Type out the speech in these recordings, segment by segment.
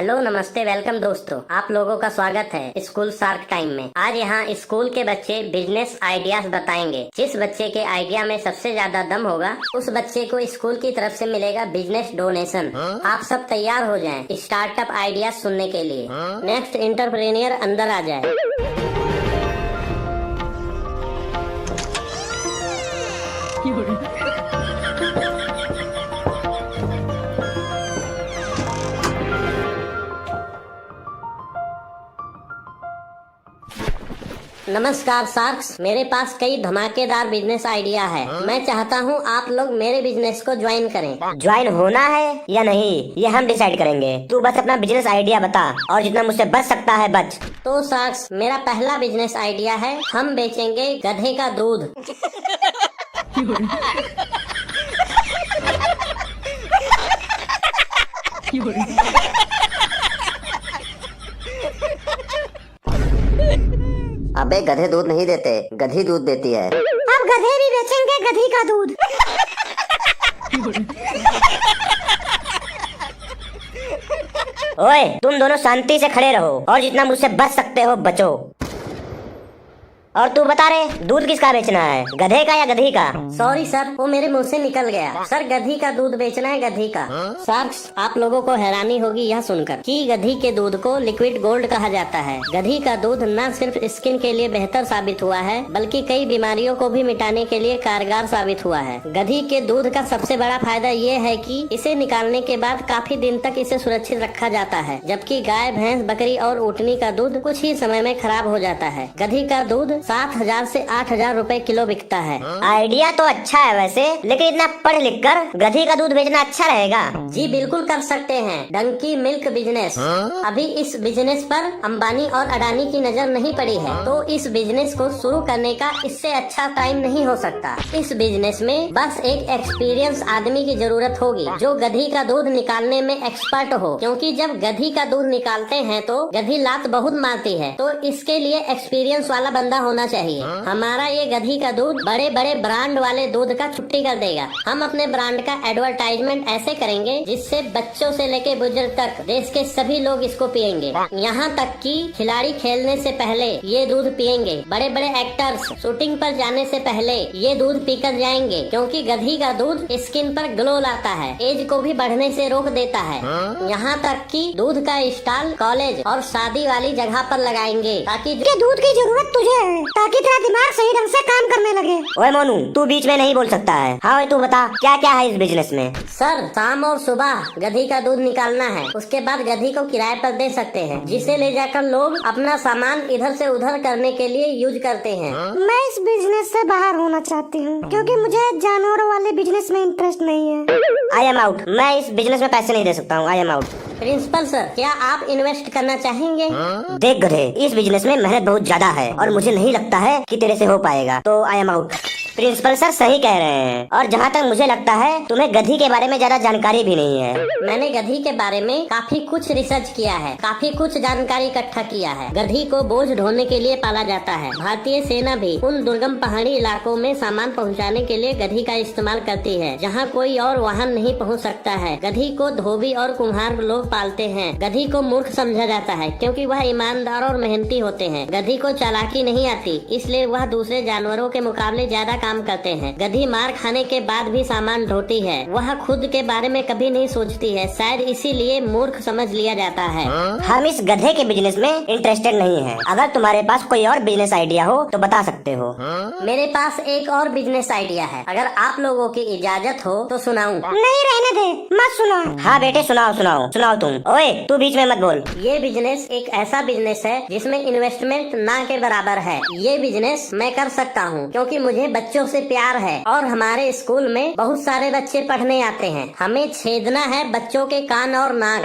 Hello, नमस्ते, welcome दोस्तों। आप लोगों का स्वागत है स्कूल शार्क टाइम में। आज यहाँ स्कूल के बच्चे बिजनेस आइडियाज बताएंगे। जिस बच्चे के आइडिया में सबसे ज्यादा दम होगा उस बच्चे को स्कूल की तरफ से मिलेगा बिजनेस डोनेशन। आप सब तैयार हो जाएं स्टार्टअप आइडियाज सुनने के लिए। नेक्स्ट एंटरप्रेन्योर अंदर आ जाए। नमस्कार शार्क्स, मेरे पास कई धमाकेदार बिजनेस आइडिया है। मैं चाहता हूँ आप लोग मेरे बिजनेस को ज्वाइन करें। ज्वाइन होना है या नहीं ये हम डिसाइड करेंगे। तू बस अपना बिजनेस आइडिया बता और जितना मुझसे बच सकता है बच। तो शार्क्स, मेरा पहला बिजनेस आइडिया है, हम बेचेंगे गधे का दूध। अबे गधे दूध नहीं देते, गधी दूध देती है। अब गधे भी बेचेंगे गधी का दूध। ओए, तुम दोनों शांति से खड़े रहो और जितना मुझसे बच सकते हो बचो। और तू बता रहे दूध किसका बेचना है, गधे का या गधी का? सॉरी सर, वो मेरे मुंह से निकल गया। सर, गधी का दूध बेचना है, गधी का। शार्क्स, आप लोगों को हैरानी होगी यह सुनकर कि गधी के दूध को लिक्विड गोल्ड कहा जाता है। गधी का दूध न सिर्फ स्किन के लिए बेहतर साबित हुआ है बल्कि कई बीमारियों को भी मिटाने के लिए कारगर साबित हुआ है। गधी के दूध का सबसे बड़ा फायदा ये है कि इसे निकालने के बाद काफी दिन तक इसे सुरक्षित रखा जाता है, जबकि गाय, भैंस, बकरी और ऊँटनी का दूध कुछ ही समय में खराब हो जाता है। गधी का दूध 7,000 से 8,000 रुपए किलो बिकता है। आइडिया तो अच्छा है वैसे, लेकिन इतना पढ़ लिख कर गधी का दूध बेचना अच्छा रहेगा? जी बिल्कुल कर सकते हैं। Donkey milk business. अभी इस बिजनेस पर अंबानी और अडानी की नजर नहीं पड़ी है, तो इस बिजनेस को शुरू करने का इससे अच्छा टाइम नहीं हो सकता। इस बिजनेस में बस एक एक्सपीरियंस आदमी की जरूरत होगी जो गधी का दूध निकालने में एक्सपर्ट हो, क्योंकि जब गधी का दूध निकालते हैं तो गधी लात बहुत मारती है, तो इसके लिए एक्सपीरियंस वाला बंदा होना चाहिए। हमारा ये गधी का दूध बड़े बड़े ब्रांड वाले दूध का छुट्टी कर देगा। हम अपने ब्रांड का एडवर्टाइजमेंट ऐसे करेंगे जिससे बच्चों से लेके बुजुर्ग तक देश के सभी लोग इसको पियेंगे। यहाँ तक कि खिलाड़ी खेलने से पहले ये दूध पियेंगे। बड़े बड़े एक्टर्स शूटिंग पर जाने से पहले ये दूध पीकर जाएंगे, क्योंकि गधी का दूध स्किन पर ग्लो लाता है, एज को भी बढ़ने से रोक देता है। यहाँ तक कि दूध का स्टॉल कॉलेज और शादी वाली जगह पर लगाएंगे ताकि दूध की जरूरत तुझे है ताकि तेरा दिमाग सही ढंग से काम करने लगे। ओए मोनू, तू बीच में नहीं बोल सकता है। हाँ ओए, तू बता क्या क्या है इस बिजनेस में? सर, शाम और सुबह गधी का दूध निकालना है, उसके बाद गधी को किराए पर दे सकते हैं, जिसे ले जाकर लोग अपना सामान इधर से उधर करने के लिए यूज करते हैं। मैं इस बिजनेस से बाहर होना चाहती हूँ क्योंकि मुझे जानवरों वाले बिजनेस में इंटरेस्ट नहीं है। I am out. मैं इस बिजनेस में पैसे नहीं दे सकता हूँ। I am out. Principal sir, क्या आप इन्वेस्ट करना चाहेंगे? देख गधे, इस बिजनेस में मेहनत बहुत ज्यादा है और मुझे नहीं लगता है कि तेरे से हो पाएगा, तो I am out. Principal sir सही कह रहे हैं, और जहाँ तक मुझे लगता है तुम्हें गधी के बारे में ज्यादा जानकारी भी नहीं है। मैंने गधी के बारे में काफी कुछ रिसर्च किया है, काफी कुछ जानकारी इकट्ठा किया है। गधी को बोझ ढोने के लिए पाला जाता है। भारतीय सेना भी उन दुर्गम पहाड़ी इलाकों में सामान पहुँचाने के लिए गधी का इस्तेमाल करती है, जहाँ कोई और वाहन नहीं पहुँच सकता है। गधी को धोबी और कुम्हार लोग पालते हैं। गधी को मूर्ख समझा जाता है क्योंकि वह ईमानदार और मेहनती होते हैं। गधी को चालाकी नहीं आती, इसलिए वह दूसरे जानवरों के मुकाबले ज्यादा काम करते हैं। गधी मार खाने के बाद भी सामान ढोती है। वह खुद के बारे में कभी नहीं सोचती है, शायद इसीलिए मूर्ख समझ लिया जाता है। हम इस गधे के बिजनेस में इंटरेस्टेड नहीं है। अगर तुम्हारे पास कोई और बिजनेस आइडिया हो तो बता सकते हो। मेरे पास एक और बिजनेस आइडिया है, अगर आप लोगों की इजाजत हो तो सुनाऊं? नहीं, रहने दे, मत सुनाओ। हाँ बेटे, सुनाओ सुनाओ सुनाओ तुम। ओए, तू बीच में मत बोल। ये बिजनेस एक ऐसा बिजनेस है जिसमें इन्वेस्टमेंट ना के बराबर है। ये बिजनेस मैं कर सकता हूँ क्योंकि मुझे बच्चों से प्यार है और हमारे स्कूल में बहुत सारे बच्चे पढ़ने आते हैं। हमें छेदना है बच्चों के कान और नाक।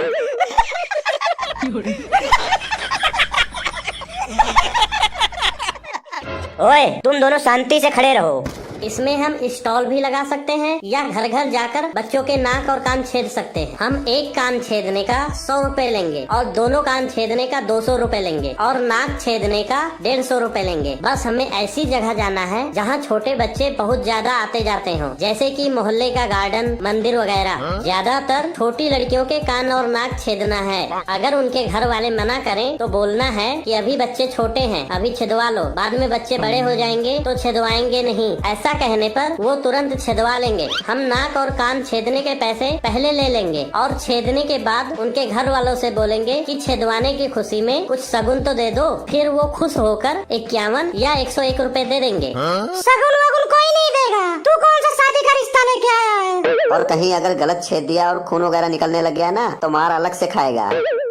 ओए, तुम दोनों शांति से खड़े रहो। इसमें हम स्टॉल भी लगा सकते हैं या घर घर जाकर बच्चों के नाक और कान छेद सकते हैं। हम एक कान छेदने का 100 रुपए लेंगे और दोनों कान छेदने का 200 रुपए लेंगे और नाक छेदने का 150 रुपए लेंगे। बस हमें ऐसी जगह जाना है जहाँ छोटे बच्चे बहुत ज्यादा आते जाते हों, जैसे कि मोहल्ले का गार्डन, मंदिर वगैरह। ज्यादातर छोटी लड़कियों के कान और नाक छेदना है। अगर उनके घर वाले मना करें तो बोलना है कि अभी बच्चे छोटे हैं, अभी छिदवा लो, बाद में बच्चे बड़े हो जाएंगे तो छिदवाएंगे नहीं। ऐसा कहने पर वो तुरंत छिदवा लेंगे। हम नाक और कान छेदने के पैसे पहले ले लेंगे और छेदने के बाद उनके घर वालों से बोलेंगे कि छिदवाने की खुशी में कुछ शगुन तो दे दो। फिर वो खुश होकर 51 या 101 रुपए दे देंगे। शगुन वगुन कोई नहीं देगा। तू कौन सा शादी का रिश्ता लेके आया है? और कहीं अगर गलत छेद दिया और खून वगैरह निकलने लग गया ना तो मार अलग से खाएगा।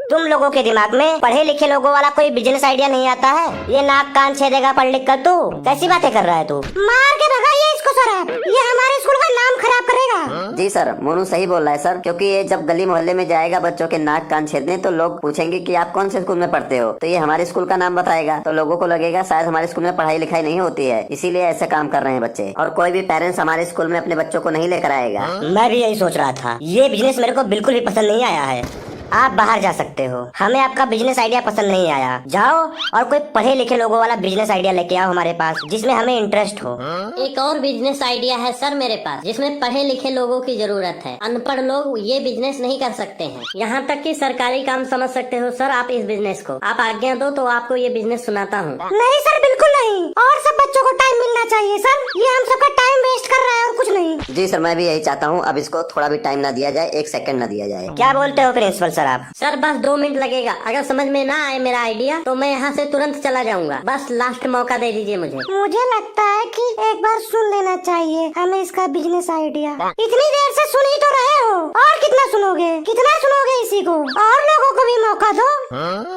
तुम लोगों के दिमाग में पढ़े लिखे लोगों वाला कोई बिजनेस आइडिया नहीं आता है? ये नाक कान छेदेगा पढ़ लिख कर, तू कैसी बातें कर रहा है तू? मार के भगाइए इसको सर, ये हमारे स्कूल का नाम खराब करेगा। जी सर, मोनू सही बोल रहा है सर, क्योंकि ये जब गली मोहल्ले में जाएगा बच्चों के नाक कान छेदने तो लोग पूछेंगे कि आप कौन से स्कूल में पढ़ते हो, तो ये हमारे स्कूल का नाम बताएगा। तो लोगों को लगेगा शायद हमारे स्कूल में पढ़ाई लिखाई नहीं होती है, इसीलिए ऐसे काम कर रहे हैं बच्चे। और कोई भी पेरेंट्स हमारे स्कूल में अपने बच्चों को नहीं लेकर आएगा। मैं भी यही सोच रहा था। ये बिजनेस मेरे को बिल्कुल भी पसंद नहीं आया है। आप बाहर जा सकते हो, हमें आपका बिजनेस आइडिया पसंद नहीं आया। जाओ और कोई पढ़े लिखे लोगों वाला बिजनेस आइडिया लेके आओ हमारे पास, जिसमें हमें इंटरेस्ट हो। एक और बिजनेस आइडिया है सर मेरे पास, जिसमें पढ़े लिखे लोगों की जरूरत है। अनपढ़ लोग ये बिजनेस नहीं कर सकते हैं। यहाँ तक कि सरकारी काम समझ सकते हो सर आप इस बिजनेस को। आप आज्ञा दो तो आपको ये बिजनेस सुनाता हूँ। नहीं सर, बिल्कुल नहीं। और सब बच्चों को टाइम मिलना चाहिए सर, ये हम सबका टाइम वेस्ट कर रहा है और कुछ नहीं। जी सर, मैं भी यही चाहता हूँ। अब इसको थोड़ा भी टाइम ना दिया जाए, 1 सेकंड ना दिया जाए। क्या बोलते हो प्रिंसिपल सर आप? सर बस 2 मिनट लगेगा। अगर समझ में ना आए मेरा आइडिया तो मैं यहाँ से तुरंत चला जाऊंगा। बस लास्ट मौका दे दीजिए मुझे। मुझे लगता है कि एक बार सुन लेना चाहिए हमें इसका बिजनेस आइडिया। इतनी देर से सुन ही तो रहे हो, और कितना सुनोगे, कितना सुनोगे इसी को? और लोगों को भी मौका दो।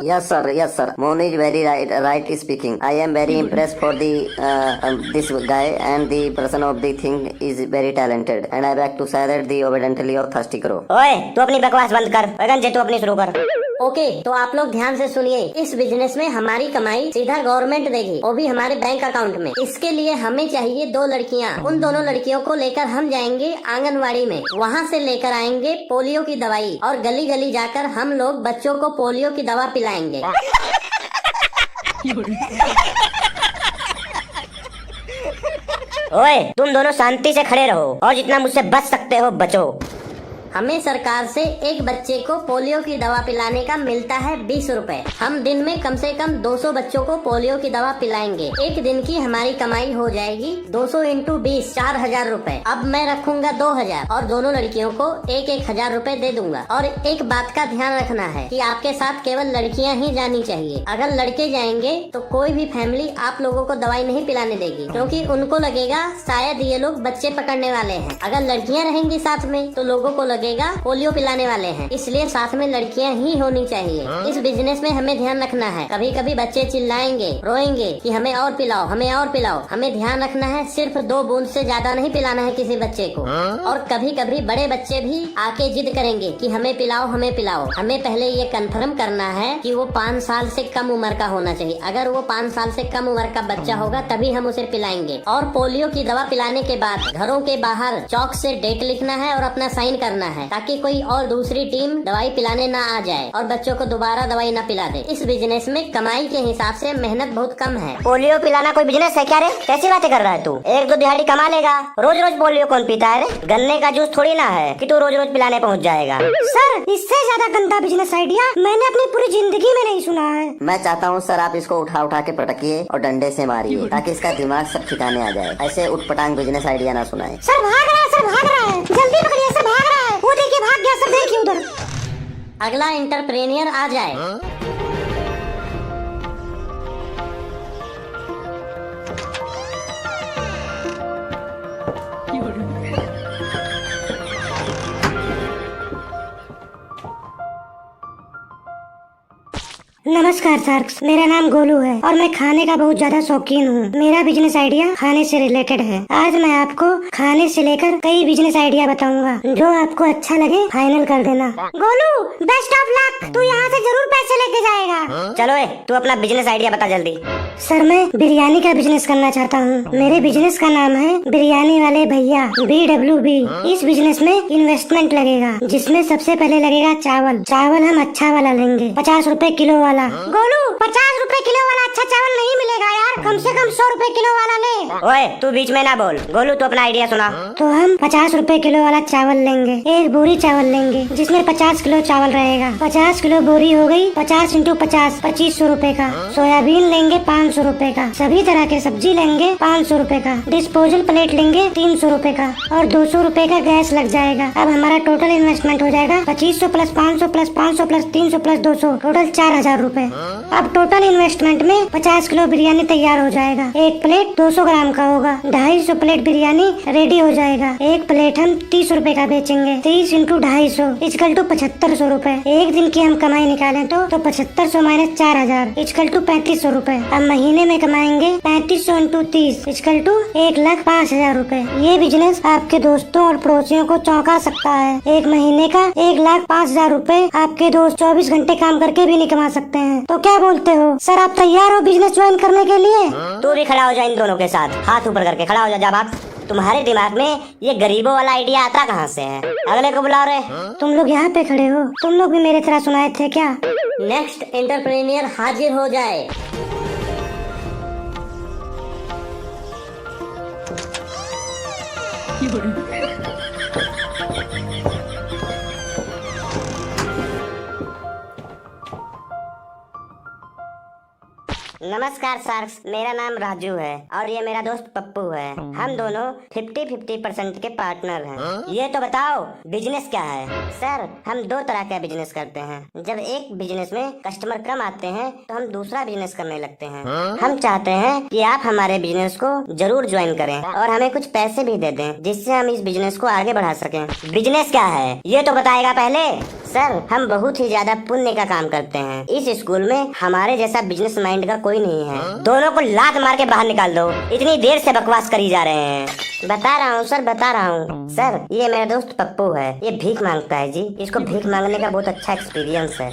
Yes sir, Monu is very right speaking. I am very impressed for this guy and the person of the thing is very talented and I back to say that the obediently of thirsty करो। ओए तू अपनी बकवास बंद कर, गंजे तू अपनी शुरू कर। ओके, तो आप लोग ध्यान से सुनिए। इस बिजनेस में हमारी कमाई सीधा गवर्नमेंट देगी, वो भी हमारे बैंक अकाउंट में। इसके लिए हमें चाहिए 2 लड़कियाँ। उन दोनों लड़कियों को लेकर हम जाएंगे आंगनवाड़ी में, वहाँ से लेकर आएंगे पोलियो की दवाई और गली गली जाकर हम लोग बच्चों को पोलियो की दवा पिलाएंगे। ओए तुम दोनों शांति से खड़े रहो और जितना मुझसे बच सकते हो बचो। हमें सरकार से एक बच्चे को पोलियो की दवा पिलाने का मिलता है 20 रुपए। हम दिन में कम से कम 200 बच्चों को पोलियो की दवा पिलाएंगे। एक दिन की हमारी कमाई हो जाएगी 200 इंटू 20, 4000 रुपए। अब मैं रखूंगा 2000 और दोनों लड़कियों को 1-1000 रुपए दे दूंगा। और एक बात का ध्यान रखना है कि आपके साथ केवल लड़कियां ही जानी चाहिए। अगर लड़के जाएंगे तो कोई भी फैमिली आप लोगों को दवाई नहीं पिलाने देगी, क्योंकि उनको लगेगा शायद ये लोग बच्चे पकड़ने वाले हैं। अगर लड़कियां रहेंगी साथ में तो लोगों को लगेगा पोलियो पिलाने वाले हैं, इसलिए साथ में लड़कियां ही होनी चाहिए। इस बिजनेस में हमें ध्यान रखना है। कभी कभी बच्चे चिल्लाएंगे, रोएंगे कि हमें और पिलाओ, हमें और पिलाओ। हमें ध्यान रखना है सिर्फ 2 बूंद से ज्यादा नहीं पिलाना है किसी बच्चे को। और कभी कभी बड़े बच्चे भी आके जिद करेंगे कि हमें पिलाओ, हमें पिलाओ। हमें पहले ये कंफर्म करना है कि वो 5 साल से कम उम्र का होना चाहिए। अगर वो 5 साल से कम उम्र का बच्चा होगा तभी हम उसे पिलाएंगे। और पोलियो की दवा पिलाने के बाद घरों के बाहर चौक से डेट लिखना है और अपना साइन करना है, ताकि कोई और दूसरी टीम दवाई पिलाने ना आ जाए और बच्चों को दोबारा दवाई ना पिला दे। इस बिजनेस में कमाई के हिसाब से मेहनत बहुत कम है। पोलियो पिलाना कोई बिजनेस है क्या रे? कैसी बातें कर रहा है तू? 1-2 दिहाड़ी कमा लेगा। रोज रोज पोलियो कौन पीता है रे? गन्ने का जूस थोड़ी ना है कि तू रोज रोज पिलाने पहुँच जाएगा। सर इससे ज्यादा गंदा बिजनेस आइडिया मैंने अपनी पूरी जिंदगी में नहीं सुना है। मैं चाहता हूँ सर आप इसको उठा उठा के पटकिए और डंडे से मारिए, ताकि इसका दिमाग सब ठिकाने आ जाए। ऐसे उठपटांग बिजनेस आइडिया ना सुनाए। सर भाग रहा है, सर भाग रहा है, जल्दी पकड़िए, सर भाग रहा है। वो देखिए भाग गया, सर देखिए उधर। अगला एंटरप्रेन्योर आ जाए। नमस्कार सार्क्स, मेरा नाम गोलू है और मैं खाने का बहुत ज्यादा शौकीन हूँ। मेरा बिजनेस आइडिया खाने से रिलेटेड है। आज मैं आपको खाने से लेकर कई बिजनेस आइडिया बताऊंगा, जो आपको अच्छा लगे फाइनल कर देना। गोलू, बेस्ट ऑफ लक, तू यहाँ से जरूर पैसे लेके जाएगा। चलो तू अपना बिजनेस आइडिया बता जल्दी। सर, मैं बिरयानी का बिजनेस करना चाहता हूँ। मेरे बिजनेस का नाम है बिरयानी वाले भैया, BWB। इस बिजनेस में इन्वेस्टमेंट लगेगा, जिसमें सबसे पहले लगेगा चावल। चावल हम अच्छा वाला लेंगे, 50 रुपए किलो वाला। गोलू, 50 रुपए किलो वाला अच्छा चावल नहीं मिलेगा यार, कम से कम 100 रुपए किलो वाला ले। ओए तू बीच में ना बोल। गोलू तू अपना आइडिया सुना। तो हम 50 रुपए किलो वाला चावल लेंगे, एक बोरी चावल लेंगे जिसमें 50 किलो चावल रहेगा। 50 किलो बोरी हो गई, 50 इंटू 50, 2500 रुपए का। सोयाबीन लेंगे 500 रुपए का। सभी तरह के सब्जी लेंगे 500 रुपए का। डिस्पोजल प्लेट लेंगे 300 रुपए का और 200 रुपए का गैस लग जाएगा। अब हमारा टोटल इन्वेस्टमेंट हो जाएगा 2500 plus 500 plus 500 plus 300 plus 200, total 4000 रुपए। अब टोटल इन्वेस्टमेंट में 50 किलो बिरयानी तैयार हो जाएगा। एक प्लेट 200 ग्राम का होगा, 250 प्लेट बिरयानी रेडी हो जाएगा। एक प्लेट हम 30 रुपए का बेचेंगे। 30 इंटू 250 इजकल टू 7500 रुपए। एक दिन की हम कमाई निकालें तो 7500 माइनस 4000 इजकल टू 3500 रुपए। अब महीने में कमाएंगे 3500 इंटू 30 इजकल टू 1,05,000 रुपए। ये बिजनेस आपके दोस्तों और पड़ोसियों को चौंका सकता है। एक महीने का 1,05,000 रुपए आपके दोस्त 24 घंटे काम करके भी नहीं कमा सकते हैं। तो क्या बोलते हो सर, आप तैयार हो बिजनेस ज्वाइन करने के लिए? तू भी खड़ा हो जा इन दोनों के साथ, हाथ ऊपर करके खड़ा हो जा। जब आप तुम्हारे दिमाग में ये गरीबों वाला आइडिया आता कहाँ से है? अगले को बुला रहे। तुम लोग यहाँ पे खड़े हो, तुम लोग भी मेरे तरह सुनाए थे क्या? नेक्स्ट एंटरप्रेन्योर हाजिर हो जाए। नमस्कार सार्क्स, मेरा नाम राजू है और ये मेरा दोस्त पप्पू है। हम दोनों 50-50% के पार्टनर हैं। ये तो बताओ बिजनेस क्या है? सर, हम 2 तरह का बिजनेस करते हैं। जब एक बिजनेस में कस्टमर कम आते हैं तो हम दूसरा बिजनेस करने लगते हैं। हम चाहते हैं कि आप हमारे बिजनेस को जरूर ज्वाइन करें और हमें कुछ पैसे भी दे दें, जिससे हम इस बिजनेस को आगे बढ़ा सकें। बिजनेस क्या है ये तो बताएगा पहले। सर, हम बहुत ही ज्यादा पुण्य का काम करते हैं। इस स्कूल में हमारे जैसा बिजनेस माइंड का कोई नहीं है। दोनों को लात मार के बाहर निकाल दो, इतनी देर से बकवास करी जा रहे हैं। बता रहा हूँ सर, बता रहा हूँ। सर, ये मेरा दोस्त पप्पू है, ये भीख मांगता है जी। इसको भीख मांगने का बहुत अच्छा एक्सपीरियंस है।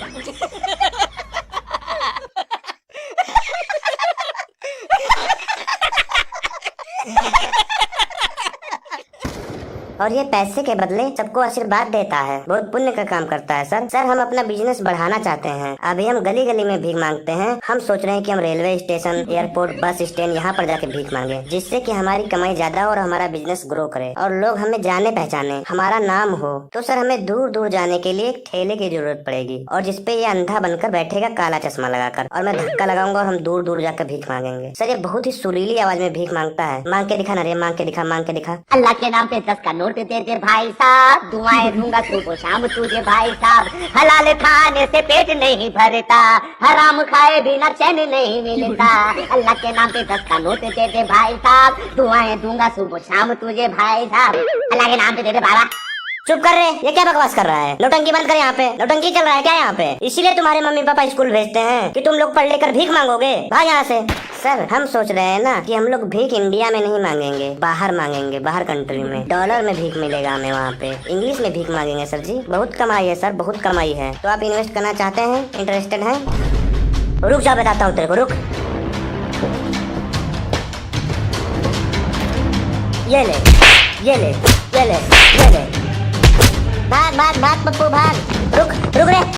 और ये पैसे के बदले सबको आशीर्वाद देता है, बहुत पुण्य का काम करता है। सर, हम अपना बिजनेस बढ़ाना चाहते हैं। अभी हम गली गली में भीख मांगते हैं। हम सोच रहे हैं कि हम railway station, airport, bus stand यहाँ पर जाके भीख मांगे, जिससे कि हमारी कमाई ज्यादा और हमारा बिजनेस ग्रो करे और लोग हमें जाने पहचाने, हमारा नाम हो। तो सर, हमें दूर दूर जाने के लिए एक ठेले की जरूरत पड़ेगी और जिसपे ये अंधा बनकर बैठेगा काला चश्मा लगाकर, और मैं धक्का लगाऊंगा और हम दूर दूर जाकर भीख मांगेंगे। सर, ये बहुत ही सुरीली आवाज में भीख मांगता है। मांग के दिखा ना रे, मांग के दिखा, मांग के दिखा। अल्लाह के नाम पे 10 का नोट दे दे भाई साहब, दुआएं दूंगा सुबह शाम तुझे भाई साहब। हलाल खाने से पेट नहीं भरता, हराम खाए बिना चैन नहीं मिलता। अल्लाह के नाम पे 10 का नोट दे दे भाई साहब, दुआएं दूंगा सुबह शाम तुझे भाई साहब। अल्लाह के नाम पे दे दे बाबा। चुप कर रहे, ये क्या बकवास कर रहा है? नौटंकी बंद कर यहाँ पे। नौटंकी चल रहा है क्या यहाँ पे? इसीलिए तुम्हारे मम्मी पापा स्कूल भेजते हैं कि तुम लोग पढ़ लेकर भीख मांगोगे। भाग यहाँ से। सर, हम सोच रहे हैं ना कि हम लोग भीख इंडिया में नहीं मांगेंगे, बाहर मांगेंगे, बाहर कंट्री में। डॉलर में भीख मिलेगा हमें वहाँ पे, इंग्लिश में भीख मांगेंगे। सर जी, बहुत कमाई है सर, बहुत कमाई है। तो आप इन्वेस्ट करना चाहते हैं, इंटरेस्टेड हैं? रुक जा, बताता हूँ तेरे को, रुक। ये ले, ये ले, ये ले, ये ले। भाग भाग भाग पप्पू भाग। रुक रुक रे।